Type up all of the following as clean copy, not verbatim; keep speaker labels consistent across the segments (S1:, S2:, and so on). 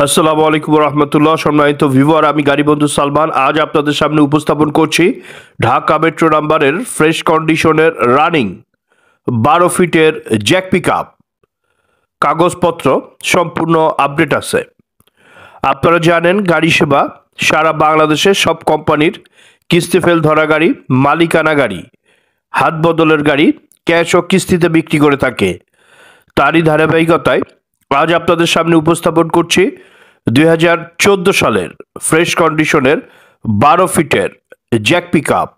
S1: আসসালামু আলাইকুম রহমতুল্লাহ। সম্মানিত ভিউয়ার, আমি গাড়ি বন্ধু সালমান আজ আপনাদের সামনে উপস্থাপন করছি ঢাকা মেট্রো নাম্বারের ফ্রেশ কন্ডিশনের রানিং 12 ফিটের জ্যাক পিক আপ। কাগজপত্র সম্পূর্ণ আপডেট আছে। আপনারা জানেন গাড়ি সেবা সারা বাংলাদেশের সব কোম্পানির কিস্তি ফেল ধরা গাড়ি, মালিকানা গাড়ি, হাত বদলের গাড়ি ক্যাশ ও কিস্তিতে বিক্রি করে থাকে। তারই ধারাবাহিকতায় আজ আপনাদের সামনে উপস্থাপন করছি 2014 সালের ফ্রেশ কন্ডিশনের 12 ফিটের জ্যাক পিক আপ।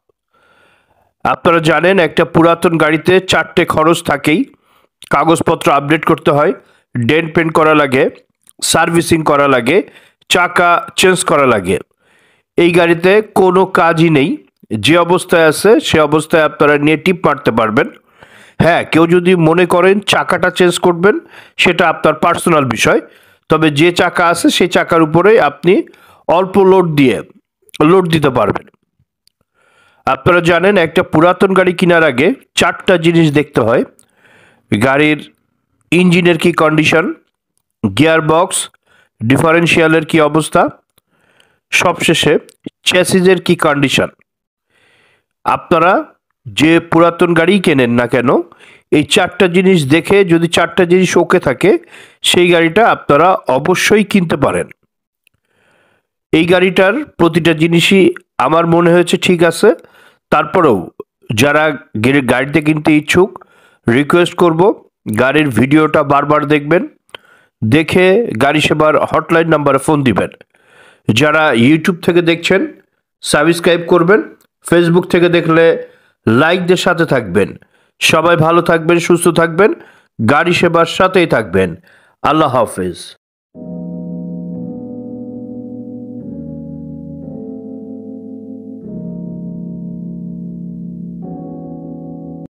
S1: আপনারা জানেন একটা পুরাতন গাড়িতে 4টে খরচ থাকেই। কাগজপত্র আপডেট করতে হয়, ডেন্ট পেন্ট করা লাগে, সার্ভিসিং করা লাগে, চাকা চেঞ্জ করা লাগে। এই গাড়িতে কোনো কাজই নেই, যে অবস্থায় আছে সে অবস্থায় আপনারা নিয়ে টিপ মারতে পারবেন। হ্যাঁ, কেউ যদি মনে করেন চাকাটা চেঞ্জ করবেন সেটা আপনার পার্সোনাল বিষয়, তবে যে চাকা আছে সেই চাকার উপরেই আপনি অল্প লোড দিতে পারবেন। আপনারা জানেন একটা পুরাতন গাড়ি কেনার আগে 4টা জিনিস দেখতে হয়: গাড়ির ইঞ্জিনের কি কন্ডিশন, গিয়ার বক্স, ডিফারেন্সিয়ালের কি অবস্থা, সবশেষে চ্যাসিসের কি কন্ডিশন। আপনারা যে পুরাতন গাড়ি কেনেন না কেন, এই 4টা জিনিস দেখে যদি 4টা জিনিস ওকে থাকে সেই গাড়িটা আপনারা অবশ্যই কিনতে পারেন। এই গাড়িটার প্রতিটা জিনিসই আমার মনে হয়েছে ঠিক আছে। তারপরেও যারা গাড়িতে কিনতে ইচ্ছুক, রিকোয়েস্ট করব গাড়ির ভিডিওটা বারবার দেখবেন, দেখে গাড়ি সেবার হটলাইন নাম্বারে ফোন দিবেন। যারা ইউটিউব থেকে দেখছেন সাবস্ক্রাইব করবেন, ফেসবুক থেকে দেখলে লাইকদের সাথে থাকবেন। সবাই ভালো থাকবেন, সুস্থ থাকবেন, গাড়ি সেবার সাথেই থাকবেন। আল্লাহ হাফেজ।